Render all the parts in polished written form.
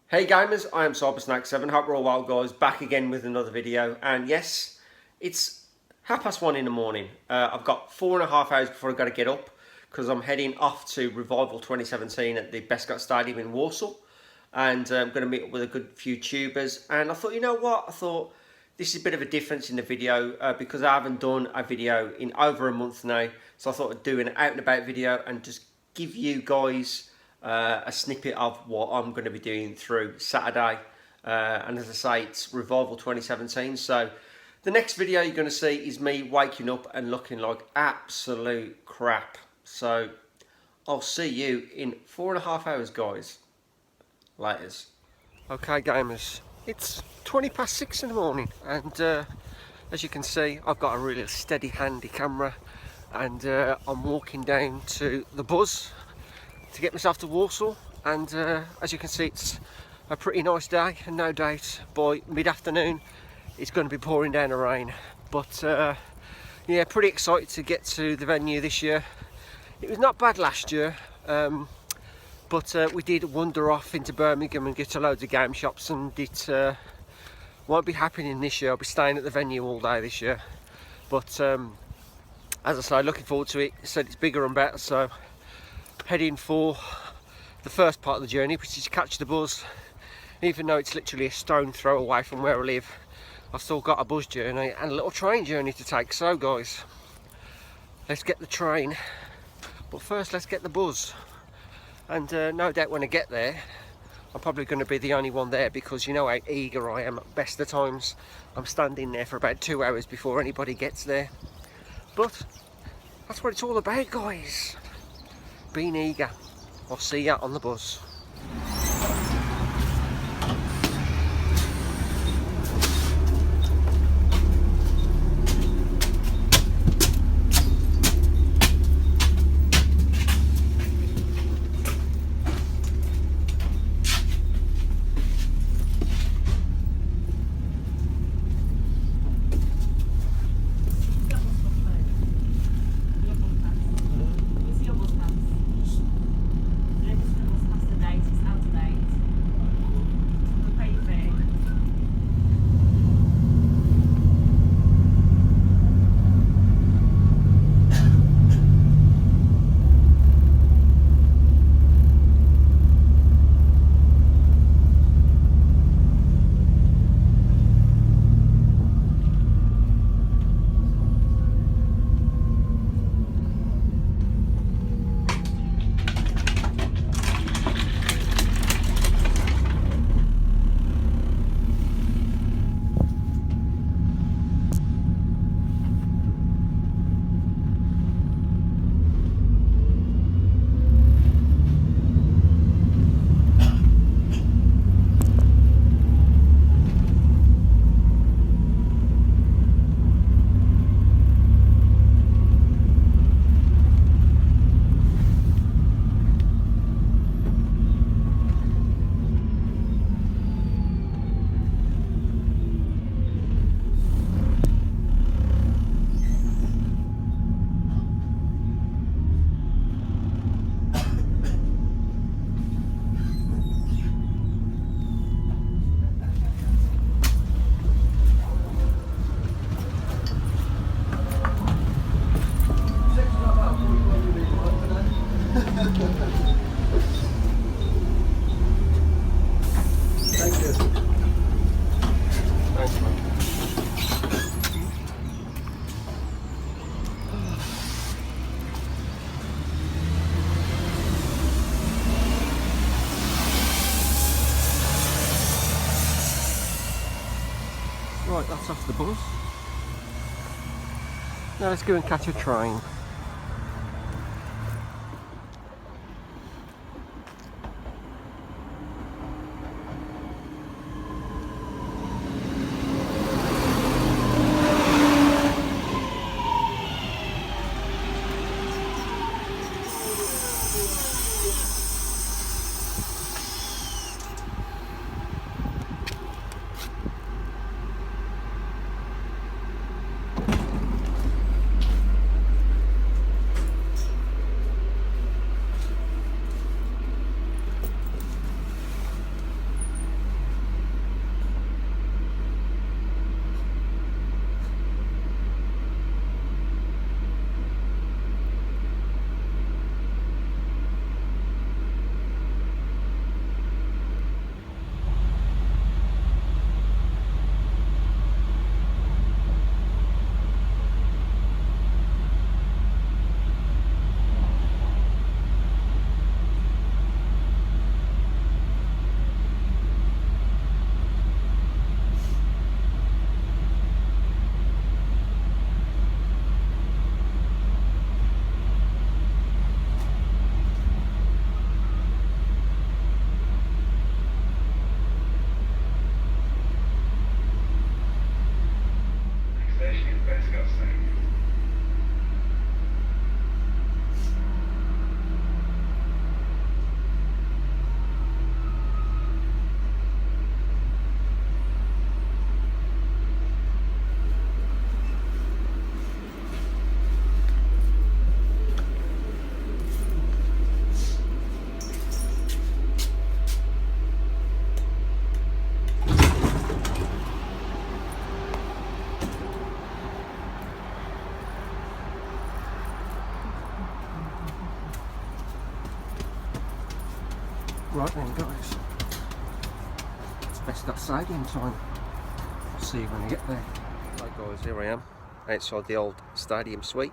Hey gamers, I am Cybersnake7, hope we're all well guys, back again with another video, and yes, it's 1:30 in the morning. I've got 4.5 hours before I've got to get up, because I'm heading off to Revival 2017 at the Bescot Stadium in Warsaw, and I'm going to meet up with a good few tubers, and I thought, you know what, I thought this is a bit of a difference in the video, because I haven't done a video in over a month now, so I thought I'd do an out and about video and just give you guys a snippet of what I'm going to be doing through Saturday, and as I say, it's Revival 2017, so the next video you're going to see is me waking up and looking like absolute crap. So I'll see you in 4.5 hours guys. Laters. Okay gamers, it's 6:20 in the morning, and as you can see I've got a really steady handy camera, and I'm walking down to the bus to get myself to Warsaw, and as you can see it's a pretty nice day, and no doubt by mid-afternoon it's going to be pouring down the rain, but yeah, pretty excited to get to the venue this year. It was not bad last year, but we did wander off into Birmingham and get to loads of game shops, and it won't be happening this year. I'll be staying at the venue all day this year, but as I say, looking forward to it. Said it's bigger and better, so heading for the first part of the journey, which is to catch the bus. Even though it's literally a stone throw away from where I live, I've still got a bus journey and a little train journey to take. So guys, let's get the train, but first let's get the bus. And no doubt when I get there I'm probably going to be the only one there, because you know how eager I am at best of times. I'm standing there for about 2 hours before anybody gets there, but that's what it's all about guys, being eager. I'll see you on the bus. Right, that's off the bus. Now let's go and catch a train. Right then guys, it's Bescot Stadium time. I'll see you when I get there. Right guys, here I am outside the old stadium suite,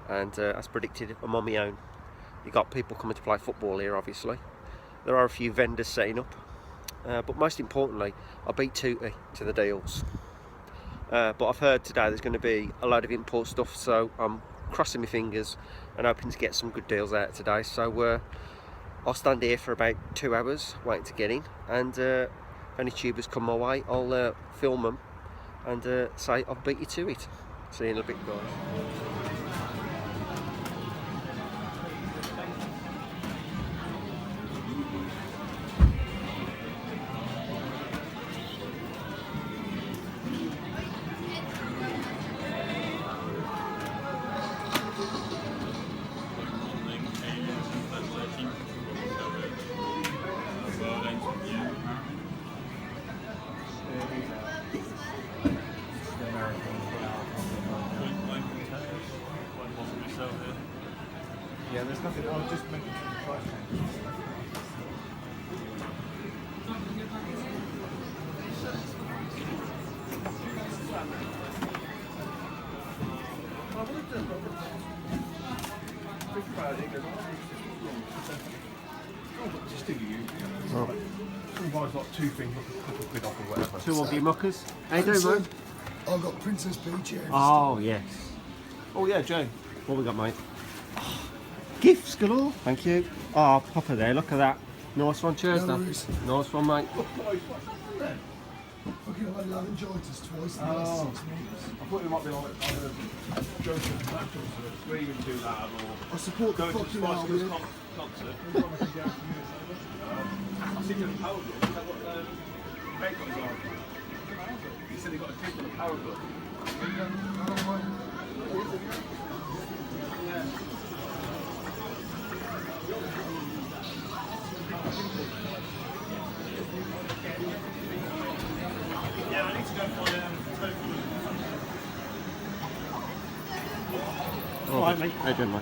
and as predicted, I'm on my own. You've got people coming to play football here obviously. There are a few vendors setting up, but most importantly I beat Tootie to the deals. But I've heard today there's going to be a load of import stuff, so I'm crossing my fingers and hoping to get some good deals out today. So I'll stand here for about 2 hours waiting to get in, and if any tubers come my way I'll film them and say I've beat you to it. See you in a bit guys. Yeah, there's nothing. I was just making sure the price changes. Just do you. Sometimes like 2 things, like a couple of quid off or whatever. 2 of you muckers. How you doing, mate? I've got Princess Peach here. Oh yes. Oh yeah, Joe. What we got, mate? Gifts galore. Thank you. Oh, pop her there. Look at that. Nice one. Cheers, No Dan. worries. Nice one, mate. Okay, I've had laryngitis twice in the last 6 months. I thought it might be like go to the back or screaming too loud, or I support the go to the fucking Spice army. Girls concert. I see you in Power Glove. Is that what Bacon's on? He said he got a tip on the Power Glove. Yeah, I need to go for tofu. Oh, right, mate. How you doing, mate?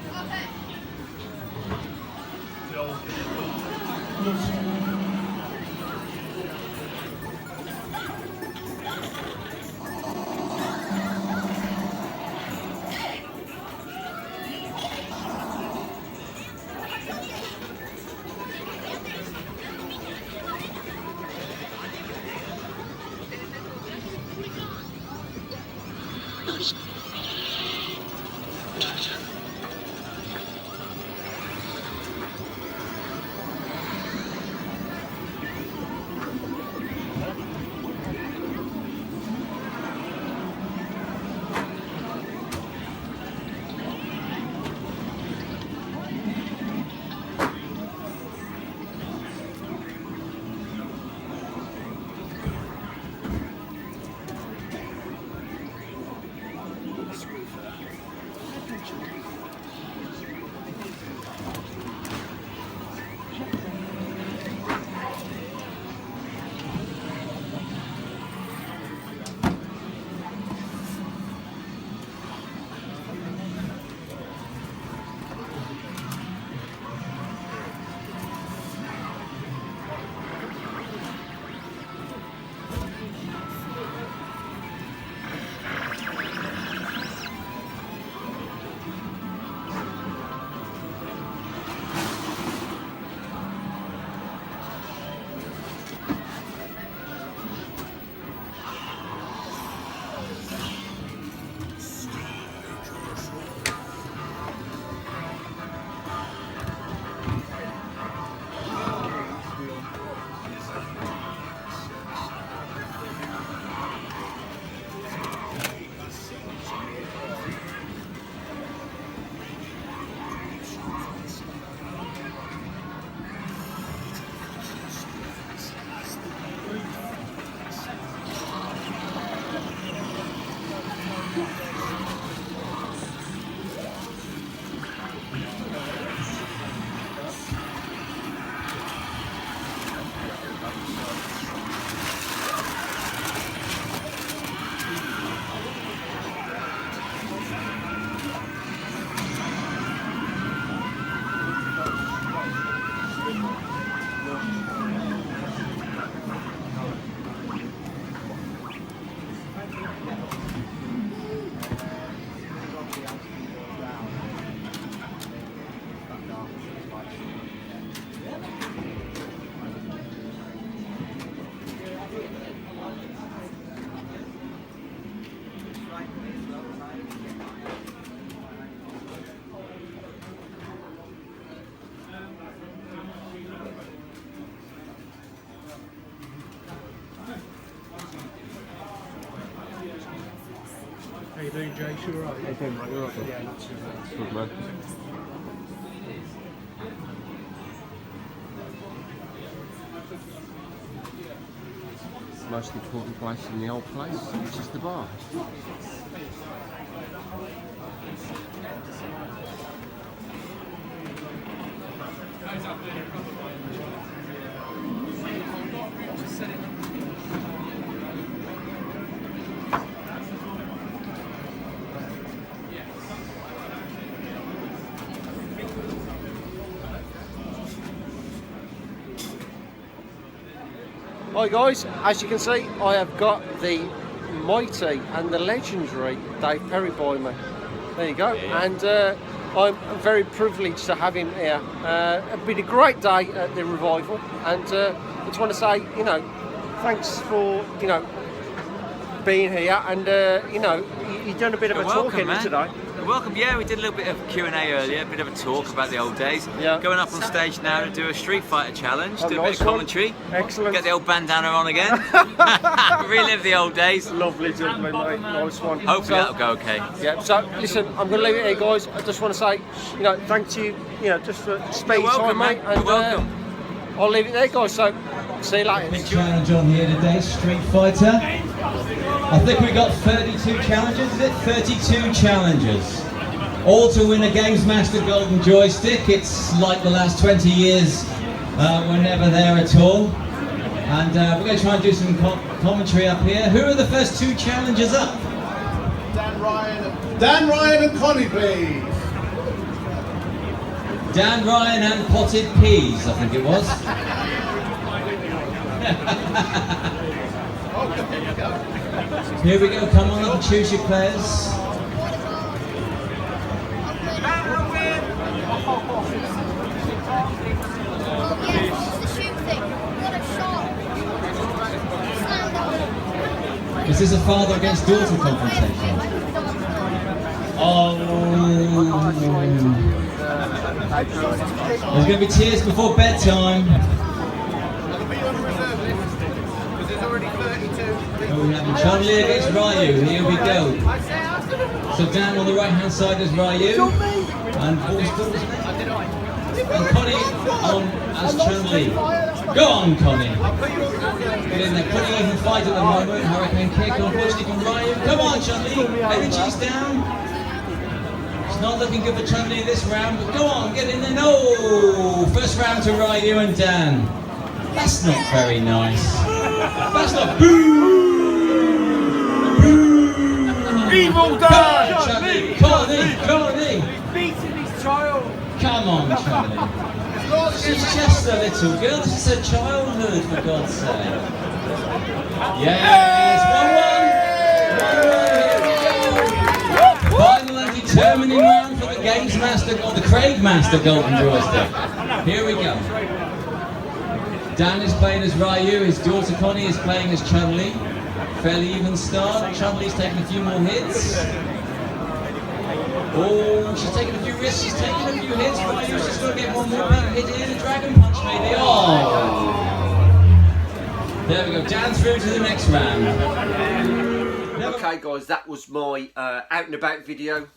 How you doing, Jay? You alright? How you doing, mate? You alright? Yeah, not too bad. Good, man. Most important place in the old place, which is the bar. Hi guys, as you can see I have got the mighty and the legendary Dave Perry by me. There you go, and I'm very privileged to have him here. It's been a great day at the revival, and I just want to say, you know, thanks for, you know, being here, and you know, you've done a bit of a talking today. Welcome, yeah, we did a little bit of Q&A earlier, a bit of a talk about the old days. Yeah. Going up on stage now to do a Street Fighter challenge, do a nice bit of commentary. Excellent. Get the old bandana on again. Relive the old days. Lovely, gentlemen, mate. Nice one. Hopefully that'll go okay. Yeah, so listen, I'm going to leave it here, guys. I just want to say, you know, thank you, you know, just for spending You're welcome, time, mate. mate. You're welcome. I'll leave it there, guys. So, see you later. Big challenge on here today, Street Fighter. I think we got 32 challenges, is it? 32 challenges. All to win a Games Master Golden Joystick. It's like the last 20 years, we're never there at all. And we're going to try and do some commentary up here. Who are the first two challengers up? Dan Ryan and Connie, please. Dan Ryan and Potted Peas, I think it was. Here we go, come on up and choose your players. Is this a father against daughter confrontation? Oh. There's going to be tears before bedtime. Oh, we have Charlie against Ryu. Here we go. So Dan on the right hand side is Ryu. And Connie on as Chun-Li. Go on, Connie. Get in there. Pretty even fight at the moment. Hurricane kick, unfortunately, from Ryu. Come on, Chun-Li. Energy's down. It's not looking good for Chun-Li this round, but go on, get in there. No! First round to Ryu and Dan. That's not very nice. That's not boo! Boo! Evil Dan! Chun-Li! Connie! Beating his child! Come on, Chun-Li. She's just a little girl. This is her childhood, for God's sake. Yes, 1-1. Final and determining round for the Games Master, or the Craig Master Golden Joystick. Here we go. Dan is playing as Ryu. His daughter Connie is playing as Chun-Li. Fairly even start. Chun-Li's taking a few more hits. Oh, she's taking a few risks, she's taking a few hits. Ryu's just got to get one more big hit in, a dragon punch maybe. Oh! There we go, down through to the next round. Okay guys, that was my out and about video.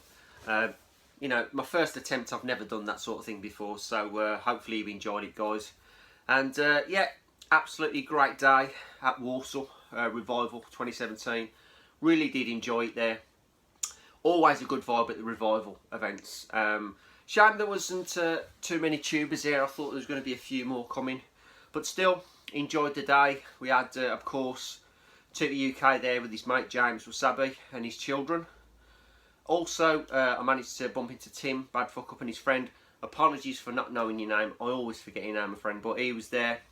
You know, my first attempt. I've never done that sort of thing before, so hopefully you enjoyed it, guys. And yeah, absolutely great day at Warsaw Revival 2017. Really did enjoy it there. Always a good vibe at the revival events. Shame there wasn't too many tubers here. I thought there was going to be a few more coming, but still enjoyed the day. We had, of course, to the UK there with his mate James Wasabi and his children. Also, I managed to bump into Tim Badfuck and his friend. Apologies for not knowing your name. I always forget your name, my friend, but he was there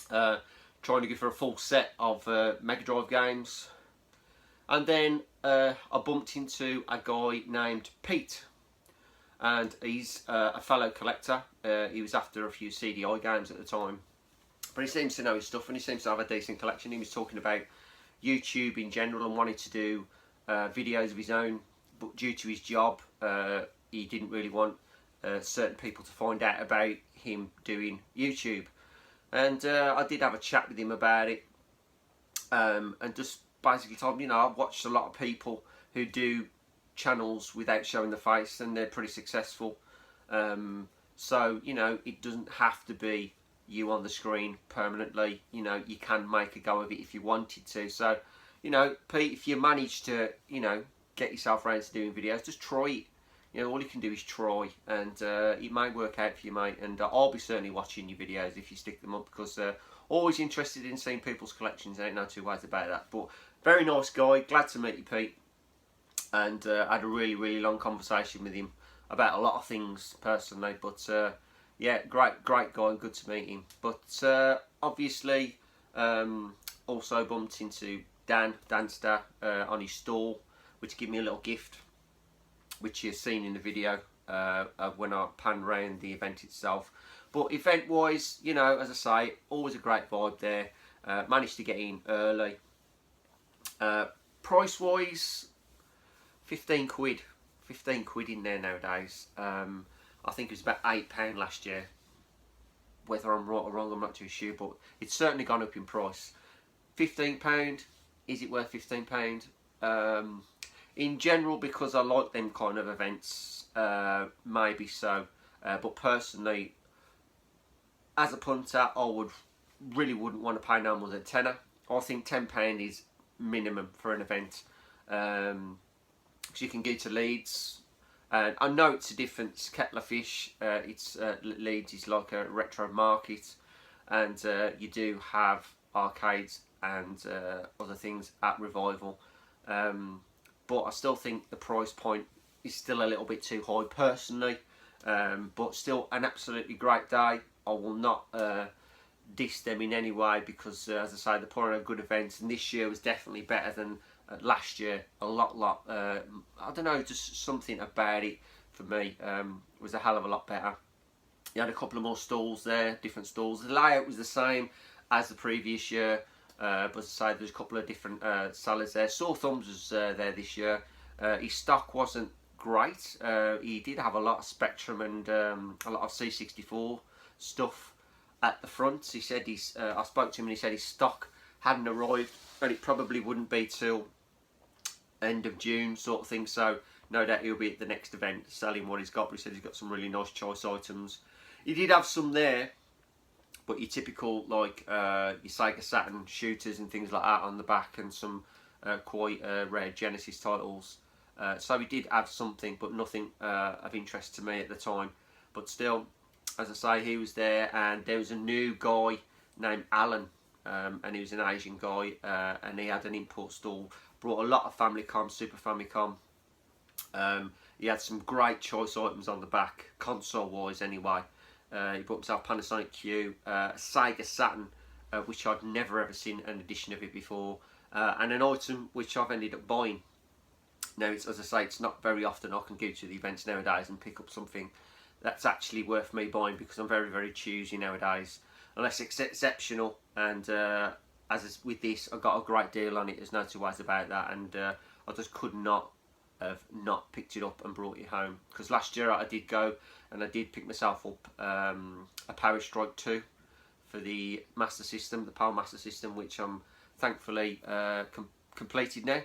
trying to go for a full set of Mega Drive games. And then I bumped into a guy named Pete, and he's a fellow collector. He was after a few CDI games at the time, but he seems to know his stuff and he seems to have a decent collection. He was talking about YouTube in general and wanted to do videos of his own, but due to his job he didn't really want certain people to find out about him doing YouTube. And I did have a chat with him about it, and just basically told him, you know, I've watched a lot of people who do channels without showing the face, and they're pretty successful. So, you know, it doesn't have to be you on the screen permanently. You know, you can make a go of it if you wanted to. So, you know, Pete, if you manage to, you know, get yourself around to doing videos, just try it. You know, all you can do is try, and it might work out for you, mate. And I'll be certainly watching your videos if you stick them up, because always interested in seeing people's collections. Ain't no two ways about that. But very nice guy. Glad to meet you, Pete. And had a really long conversation with him about a lot of things personally. But yeah, great guy. Good to meet him. But obviously, also bumped into Danster on his stall, which gave me a little gift, which you've seen in the video of when I panned around the event itself. But event wise, you know, as I say, always a great vibe there. Managed to get in early. Price wise, 15 quid. 15 quid in there nowadays. I think it was about £8 last year. Whether I'm right or wrong, I'm not too sure, but it's certainly gone up in price. £15, is it worth £15? In general, because I like them kind of events, maybe so. But personally, as a punter, I really wouldn't want to pay no more than tenner. I think £10 is minimum for an event. Because you can go to Leeds, and I know it's a different kettle of fish. Leeds is like a retro market, and you do have arcades and other things at Revival. But I still think the price point is still a little bit too high personally. But still an absolutely great day. I will not diss them in any way, because as I say, they're putting on good events, and this year was definitely better than last year. A lot I don't know, just something about it for me was a hell of a lot better. You had a couple of more stalls there, different stalls. The layout was the same as the previous year, but as I say, there's a couple of different sellers there. Sore Thumbs was there this year. His stock wasn't great. He did have a lot of Spectrum and a lot of C64 stuff at the front. He said I spoke to him and he said his stock hadn't arrived, and it probably wouldn't be till end of June sort of thing. So no doubt he'll be at the next event selling what he's got. But he said he's got some really nice choice items. He did have some there, but your typical like your Sega Saturn shooters and things like that on the back, and some quite rare Genesis titles. So he did have something, but nothing of interest to me at the time. But still, as I say, he was there, and there was a new guy named Alan, and he was an Asian guy, and he had an import stall. Brought a lot of Famicom, Super Famicom. He had some great choice items on the back, console wise anyway. He bought himself Panasonic Q, a Sega Saturn, which I'd never ever seen an edition of it before, and an item which I've ended up buying. Now, as I say, it's not very often I can go to the events nowadays and pick up something that's actually worth me buying, because I'm very choosy nowadays, unless it's exceptional. And as with this, I got a great deal on it. There's no two ways about that, and I just could not have not picked it up and brought it home. Because last year I did go and I did pick myself up a Power Strike 2 for the Master System, the Power Master System, which I'm thankfully completed now.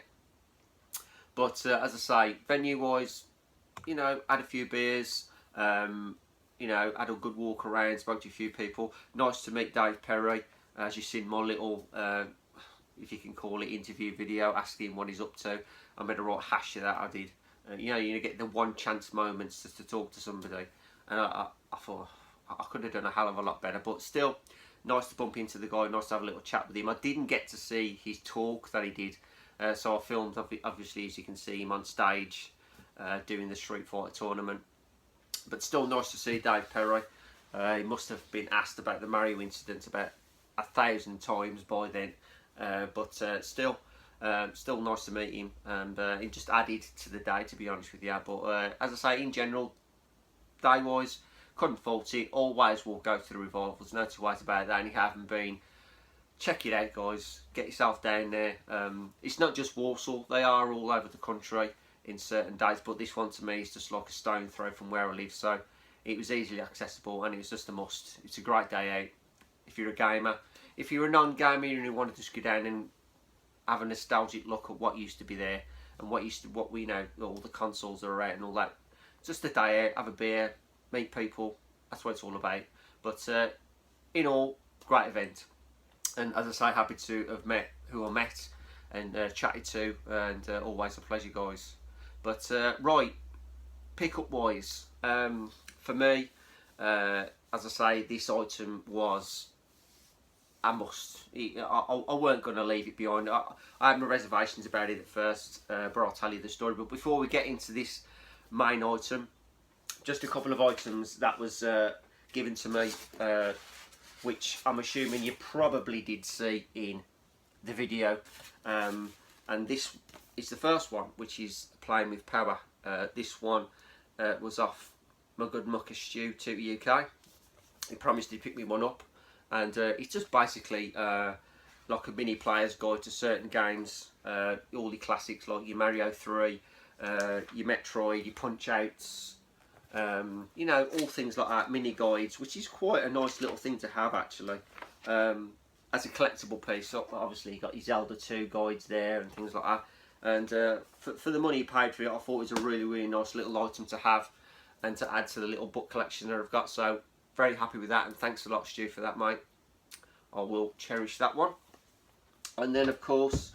But as I say, venue wise, you know, had a few beers, you know, had a good walk around, spoke to a few people. Nice to meet Dave Perry. As you've seen my little, if you can call it, interview video, asking what he's up to. I made a right hash of that, I did. You know, you get the one chance moments just to talk to somebody. And I thought I could have done a hell of a lot better. But still, nice to bump into the guy, nice to have a little chat with him. I didn't get to see his talk that he did. So I filmed, obviously, as you can see, him on stage doing the Street Fighter tournament. But still nice to see Dave Perry. He must have been asked about the Mario incident about 1,000 times by then. But still nice to meet him. And he just added to the day, to be honest with you. But as I say, in general, day-wise, couldn't fault it. Always will go to the Revivals. No two ways about that. And if you haven't been, check it out, guys. Get yourself down there. It's not just Walsall. They are all over the country in certain days, but this one to me is just like a stone throw from where I live, so it was easily accessible and it was just a must. It's a great day out if you're a gamer. If you're a non-gamer and you want to just go down and have a nostalgic look at what used to be there and what we know, all the consoles are out and all that. Just a day out, have a beer, meet people. That's what it's all about. But in all, great event. And as I say, happy to have met who I met and chatted to, and always a pleasure, guys. But right, pickup wise, for me, as I say, this item was a must. I weren't going to leave it behind. I had my reservations about it at first, but I'll tell you the story. But before we get into this main item, just a couple of items that was given to me, which I'm assuming you probably did see in the video, and this is the first one, which is playing with power. This one was off my good mucker Stu to the UK. He promised he'd pick me one up, and it's just basically like a mini player's guide to certain games, all the classics like your Mario 3, your Metroid, your Punch Outs, you know, all things like that, mini guides, which is quite a nice little thing to have actually, as a collectible piece. So obviously you got your Zelda 2 guides there and things like that, and for the money you paid for it, I thought it was a really nice little item to have and to add to the little book collection that I've got. So very happy with that, and thanks a lot, Stu, for that, mate. I will cherish that one. And then of course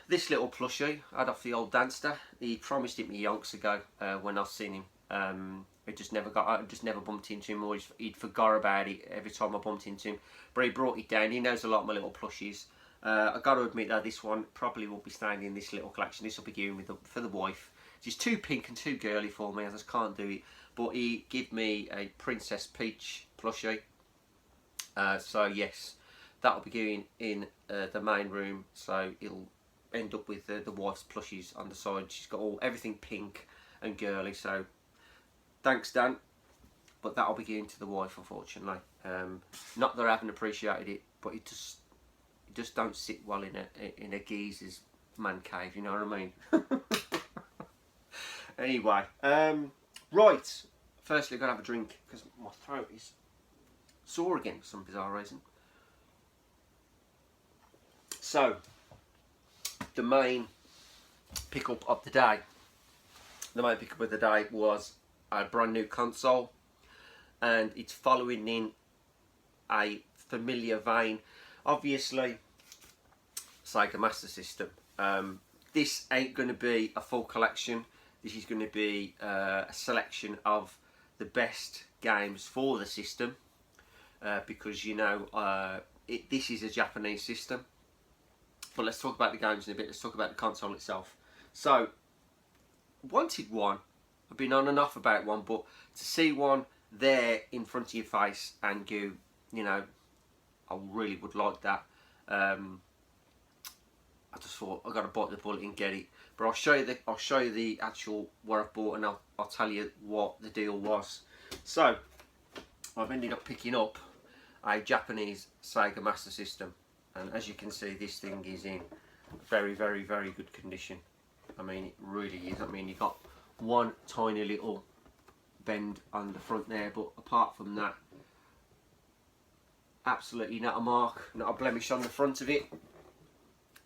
this little plushie I had off the old Danster. He promised it me yonks ago when I've seen him. I just never bumped into him, or he'd forgot about it every time I bumped into him. But he brought it down. He knows a lot of my little plushies. I got to admit that this one probably will be staying in this little collection. This will be given for the wife. She's too pink and too girly for me. I just can't do it. But he gave me a Princess Peach plushie. So yes, that'll be going in the main room. So it'll end up with the wife's plushies on the side. She's got everything pink and girly. So thanks, Dan. But that'll be going to the wife, unfortunately. Not that I haven't appreciated it, but it just don't sit well in a geezer's man cave. You know what I mean? Anyway, right. Firstly, I've got to have a drink because my throat is sore again for some bizarre reason. So, the main pickup of the day. The main pickup of the day was a brand new console, and it's following in a familiar vein. Obviously, Sega Master System. This ain't going to be a full collection. This is going to be a selection of the best games for the system, because you know this is a Japanese system. But let's talk about the games in a bit. Let's talk about the console itself. So, wanted one. I've been on and off about one, but to see one there in front of your face and go, you know, I really would like that. I just thought I've got to bite the bullet and get it. But I'll show you the actual what I've bought, and I'll tell you what the deal was. So I've ended up picking up a Japanese Sega Master System, and as you can see, this thing is in very good condition. I mean, it really is. I mean, you've got one tiny little bend on the front there, but apart from that, absolutely not a mark, not a blemish on the front of it,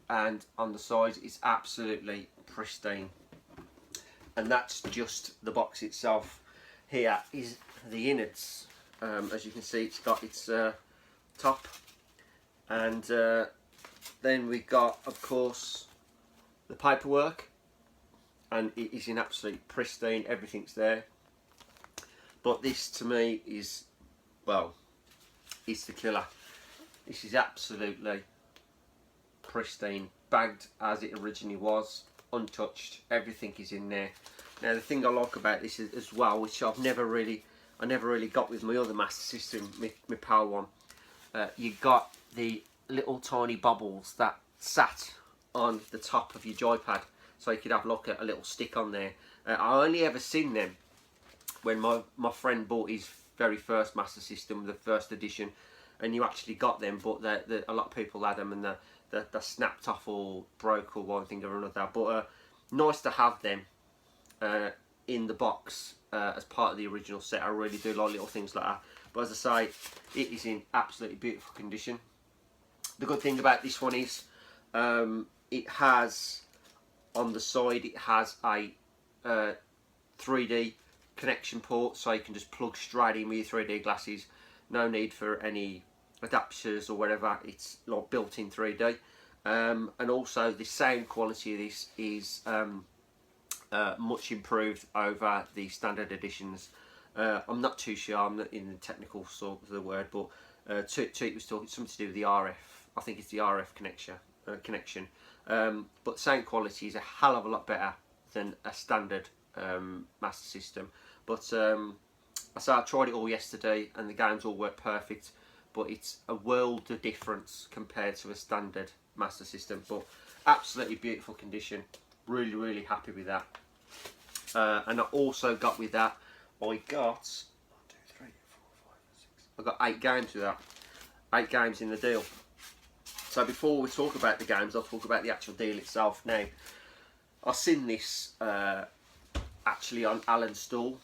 and on the sides it's absolutely pristine. And that's just the box itself. Here is the innards. As you can see, it's got its top, and then we got, of course, the paperwork, and it is in absolute pristine. Everything's there. But this to me is, well, it's the killer. This is absolutely pristine, bagged as it originally was, untouched. Everything is in there. Now the thing I like about this is, as well, which I never really got with my other Master System, my Power one, you got the little tiny bobbles that sat on the top of your joypad, so you could have like a little stick on there. I only ever seen them when my friend bought his very first Master System, the first edition, and you actually got them, but a lot of people had them and they're snapped off or broke or one thing or another. But nice to have them in the box as part of the original set. I really do like little things like that. But as I say, it is in absolutely beautiful condition. The good thing about this one is it has on the side it has a 3D connection port, so you can just plug straight in with your 3D glasses. No need for any adapters or whatever. It's like built in 3D. And also the sound quality of this is much improved over the standard editions. I'm not too sure, I'm not in the technical sort of the word, but Cheat was talking something to do with the RF. I think it's the RF connection. But sound quality is a hell of a lot better than a standard Master System. But I tried it all yesterday and the games all work perfect, but it's a world of difference compared to a standard Master System. But absolutely beautiful condition. Really, really happy with that. And I also got with that, I got 8 games with that. 8 games in the deal. So before we talk about the games, I'll talk about the actual deal itself. Now, I've seen this actually on Alan's stall,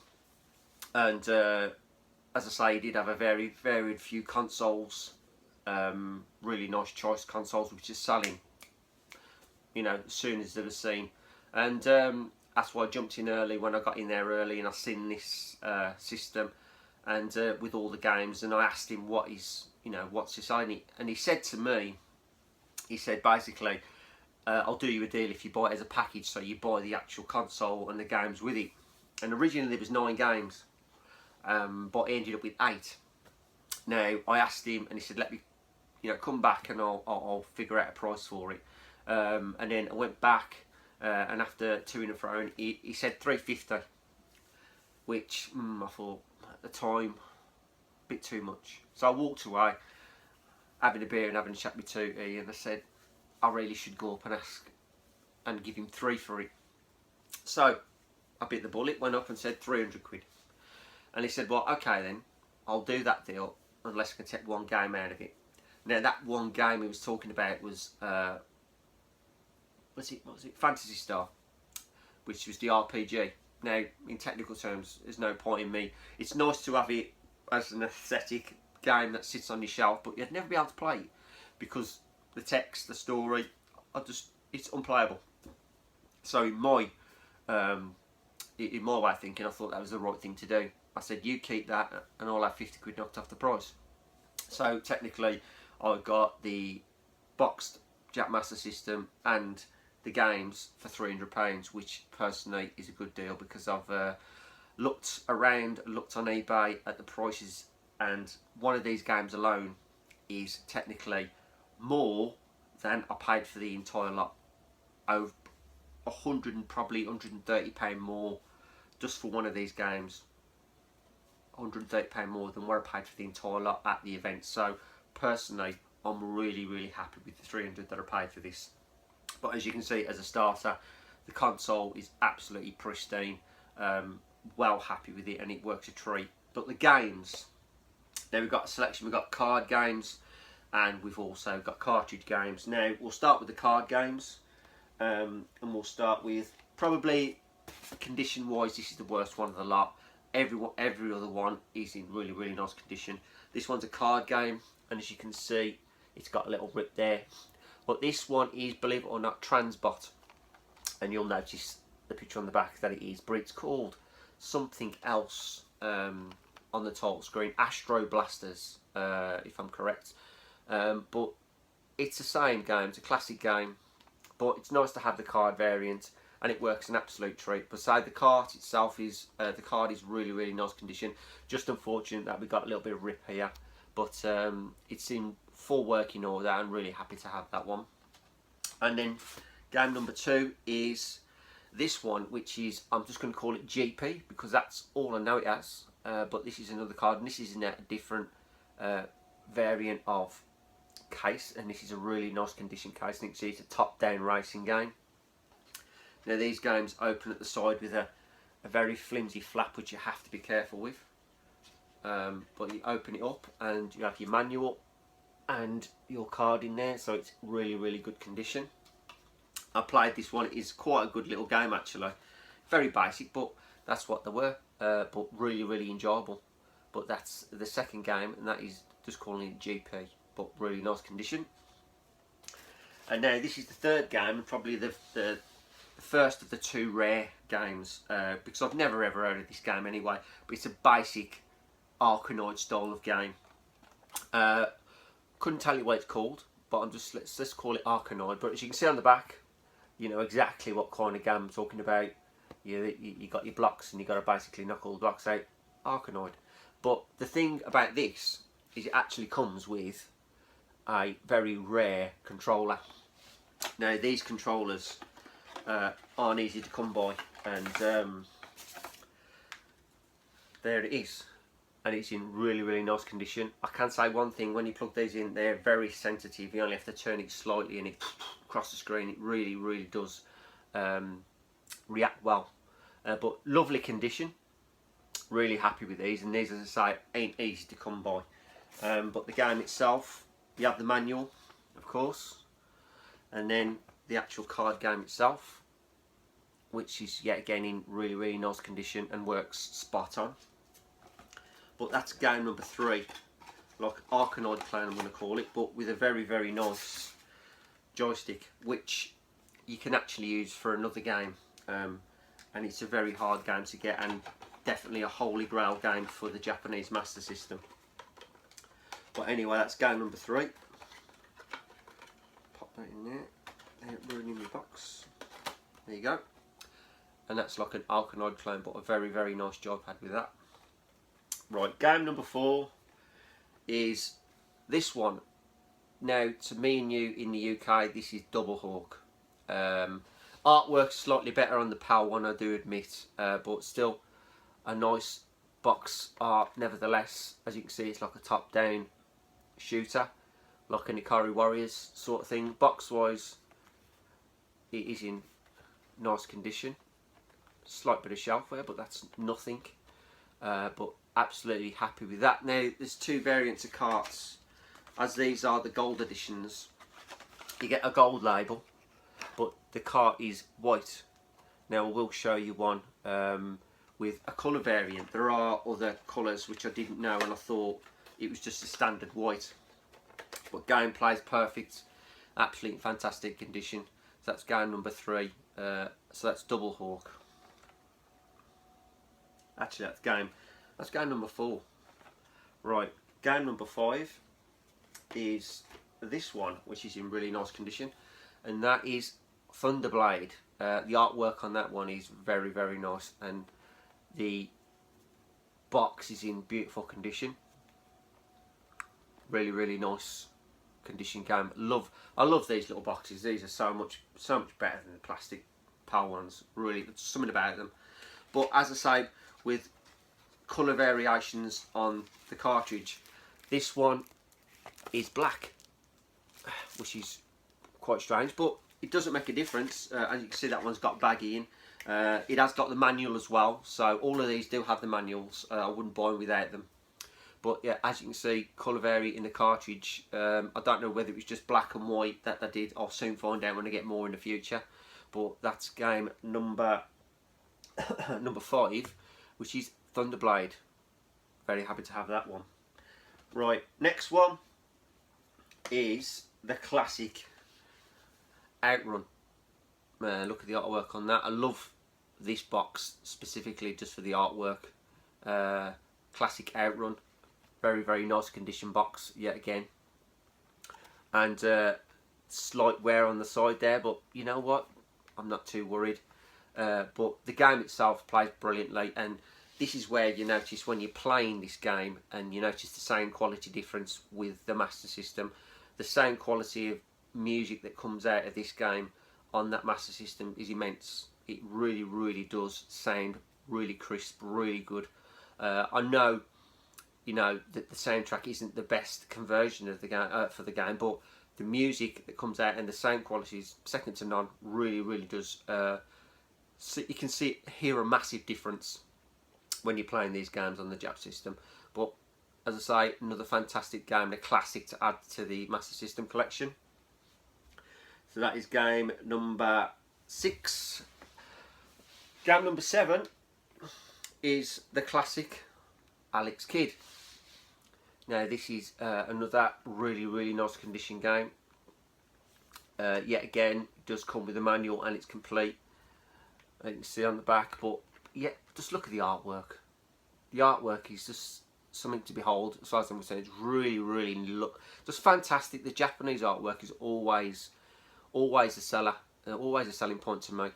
and as I say, he did have a very varied few consoles, really nice choice consoles, which is selling, you know, as soon as they were seen. And that's why I jumped in early when I got in there early, and I seen this system, and with all the games, and I asked him what is, you know, what's this on, and he said to me, he said basically, I'll do you a deal if you buy it as a package, so you buy the actual console and the games with it. And originally there was 9 games, but I ended up with 8. Now I asked him, and he said, let me, you know, come back and I'll figure out a price for it. And then I went back, and after to and fro, he said 350, which I thought at the time a bit too much. So I walked away, having a beer and having a chat with Tootie, and I said I really should go up and ask and give him 3 for it. So I bit the bullet, went up and said 300 quid. And he said, well, okay then, I'll do that deal unless I can take 1 game out of it. Now that 1 game he was talking about was, what was it? Fantasy Star, which was the RPG. Now, in technical terms, there's no point in me. It's nice to have it as an aesthetic game that sits on your shelf, but you'd never be able to play it because the text, the story, it's unplayable. So in my way of thinking, I thought that was the right thing to do. I said, you keep that and I'll have 50 quid knocked off the price. So technically I got the boxed Jack Master System and the games for £300, which personally is a good deal because I've looked around, looked on eBay at the prices, and one of these games alone is technically more than I paid for the entire lot. Over 100 and probably £130 more just for one of these games. £130 more than what I paid for the entire lot at the event. So personally, I'm really, really happy with the 300 that I paid for this. But as you can see, as a starter, the console is absolutely pristine. Well happy with it, and it works a treat. But the games, now we've got a selection. We've got card games, and we've also got cartridge games. Now we'll start with the card games, and we'll start with probably condition wise, this is the worst one of the lot. Every other one is in really, really nice condition. This one's a card game, and as you can see, it's got a little rip there. But this one is, believe it or not, Transbot, and you'll notice the picture on the back that it is, but it's called something else on the title screen, Astro Blasters, if I'm correct. But it's the same game, it's a classic game, but it's nice to have the card variant, and it works an absolute treat. Beside the cart itself is, the card is really, really nice condition. Just unfortunate that we got a little bit of rip here, but it's in full working order. I'm really happy to have that one. And then game number 2 is this one, which is, I'm just going to call it GP because that's all I know it as. But this is another card, and this is in a different variant of case, and this is a really nice condition case, and you can see it's a top-down racing game. Now these games open at the side with a very flimsy flap, which you have to be careful with. But you open it up and you have your manual and your card in there, so it's really, really good condition. I played this one. It is quite a good little game actually. Very basic, but that's what they were. But really, really enjoyable. But that's the second game, and that is just calling it GP, but really nice condition. And now this is the third game, and probably the the first of the two rare games, because I've never ever heard of this game anyway, but it's a basic Arkanoid style of game. Couldn't tell you what it's called, but let's call it Arkanoid. But as you can see on the back, you know exactly what kind of game I'm talking about. You got your blocks and you got to basically knock all the blocks out. Arkanoid. But the thing about this is it actually comes with a very rare controller. Now these controllers aren't easy to come by, and there it is, and it's in really nice condition. I can say one thing: when you plug these in, they're very sensitive. You only have to turn it slightly and it across the screen. It really does react well, but lovely condition. Really happy with these, and these, as I say, ain't easy to come by. But the game itself, you have the manual, of course, and then the actual card game itself, which is yet again in really nice condition and works spot on. But that's game number 3, like Arkanoid clan I'm going to call it, but with a very nice joystick, which you can actually use for another game, and it's a very hard game to get, and definitely a holy grail game for the Japanese Master System. But anyway, that's game number 3. Pop that in there. Ruining the box. There you go. And that's like an Arkanoid clone, but a very nice joypad with that. Right, game number 4 is this one. Now, to me and you in the UK, this is Double Hawk. Artwork's slightly better on the PAL one, I do admit, but still a nice box art nevertheless. As you can see, it's like a top-down shooter, like an Ikari Warriors sort of thing. Box-wise, it is in nice condition. Slight bit of shelf wear, but that's nothing. But absolutely happy with that. Now, there's 2 variants of carts, as these are the gold editions. You get a gold label, but the cart is white. Now, I will show you one with a colour variant. There are other colours which I didn't know, and I thought it was just a standard white. But gameplay is perfect, absolutely fantastic condition. So that's game number 3. So that's Double Hawk. Actually, that's game number 4. Right, game number 5 is this one, which is in really nice condition, and that is Thunderblade. The artwork on that one is very nice, and the box is in beautiful condition. Really nice condition game. I love these little boxes. These are so much better than the plastic PAL ones. Really, there's something about them. But as I say, with colour variations on the cartridge, this one is black, which is quite strange, but it doesn't make a difference. As you can see, that one's got baggy in. It has got the manual as well, so all of these do have the manuals. I wouldn't buy them without them. But yeah, as you can see, colour vary in the cartridge. I don't know whether it was just black and white that they did. I'll soon find out when I get more in the future. But that's game number 5, which is Thunderblade. Very happy to have that one. Right, next one is the classic Outrun. Look at the artwork on that. I love this box specifically just for the artwork. Classic Outrun. Very nice condition box yet again. And slight wear on the side there, but you know what? I'm not too worried. But the game itself plays brilliantly, and this is where you notice when you're playing this game, and you notice the sound quality difference with the Master System. The sound quality of music that comes out of this game on that Master System is immense. It really does sound really crisp, really good. I know, you know, that the soundtrack isn't the best conversion of the game for the game, but the music that comes out and the sound quality is second to none. Really does. So you can hear a massive difference when you're playing these games on the Jap system. But as I say, another fantastic game, a classic to add to the Master System collection. So that is game number 6. Game number 7 is the classic Alex Kidd. Now this is another really nice condition game. Yet again, it does come with a manual and it's complete. you can see on the back. But yeah, just look at the artwork. The artwork is just something to behold. As far as I'm concerned, it's really just fantastic. The Japanese artwork is always a seller, always a selling point to me.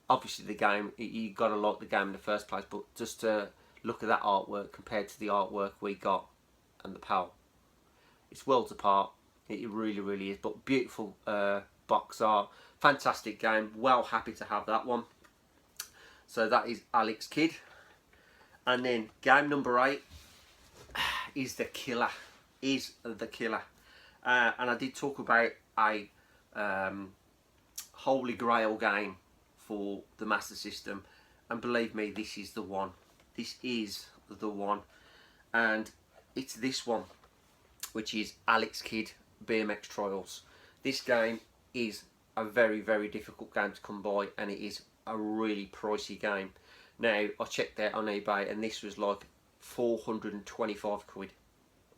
Obviously the game, you gotta like the game in the first place, but just to look at that artwork compared to the artwork we got and the PAL, it's worlds apart. It really is. But beautiful box art, fantastic game. Well happy to have that one. So that is Alex Kidd. And then game number 8 is the killer. And I did talk about a holy grail game for the Master System, and believe me, this is the one. This is the one, and it's this one, which is Alex Kidd BMX Trials. This game is a very difficult game to come by, and it is a really pricey game. Now, I checked that on eBay, and this was like 425 quid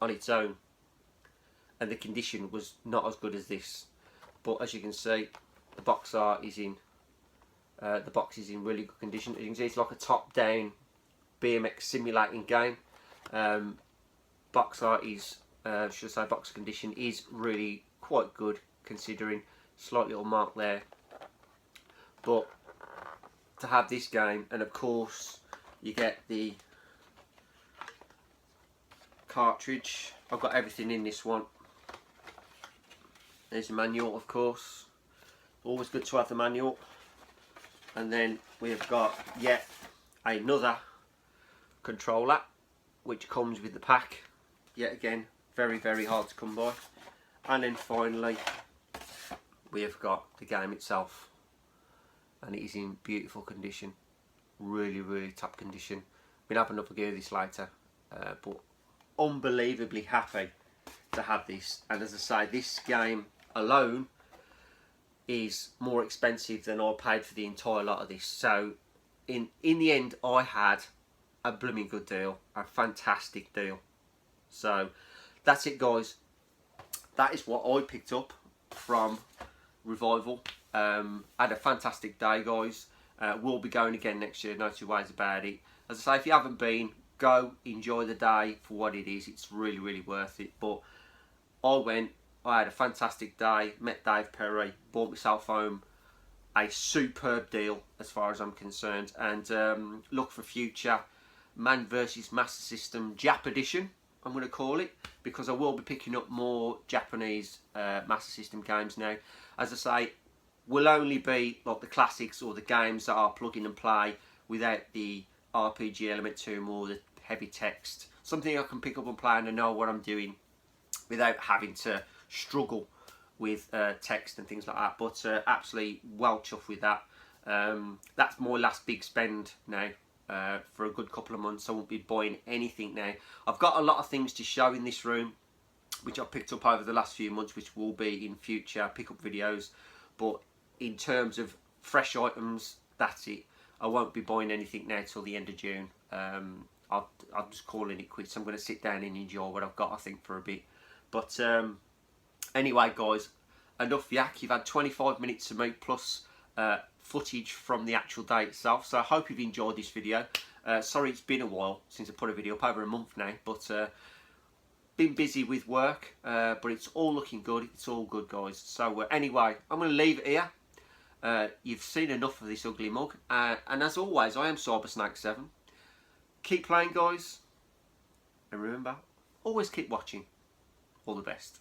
on its own, and the condition was not as good as this. But as you can see, the box art is in really good condition. As you can see, it's like a top-down BMX simulating game. Box art is, should I say, box condition is really quite good, considering slight little mark there. But to have this game, and of course you get the cartridge. I've got everything in this one. There's the manual, of course. Always good to have the manual. And then we've got yet another controller, which comes with the pack. Yet again, very hard to come by. And then finally, we have got the game itself, and it is in beautiful condition, really top condition. We'll have another go at this later, but unbelievably happy to have this. And as I say, this game alone is more expensive than I paid for the entire lot of this. So in the end, I had a blooming good deal, a fantastic deal. So that's it, guys. That is what I picked up from Revival. Had a fantastic day, guys. We'll be going again next year, no two ways about it. As I say, if you haven't been, go enjoy the day for what it is. It's really worth it. But I went, I had a fantastic day, met Dave Perry, bought myself home a superb deal as far as I'm concerned, and look for future Man vs Master System Jap Edition, I'm going to call it, because I will be picking up more Japanese Master System games now. As I say, will only be like the classics or the games that are plug in and play without the RPG element to them or the heavy text. Something I can pick up and play and I know what I'm doing without having to struggle with text and things like that. But absolutely well chuffed with that. That's my last big spend now for a good couple of months. I won't be buying anything now. I've got a lot of things to show in this room, which I've picked up over the last few months, which will be in future pickup videos. But in terms of fresh items, that's it. I won't be buying anything now till the end of June. I'm just calling it quits. I'm going to sit down and enjoy what I've got, I think, for a bit. But anyway, guys, enough yak. You've had 25 minutes of me plus footage from the actual day itself. So I hope you've enjoyed this video. Sorry it's been a while since I put a video up, over a month now. But been busy with work, but it's all looking good. It's all good, guys. So anyway, I'm going to leave it here. You've seen enough of this ugly mug. And as always, I am CyberSnake7. Keep playing, guys. And remember, always keep watching. All the best.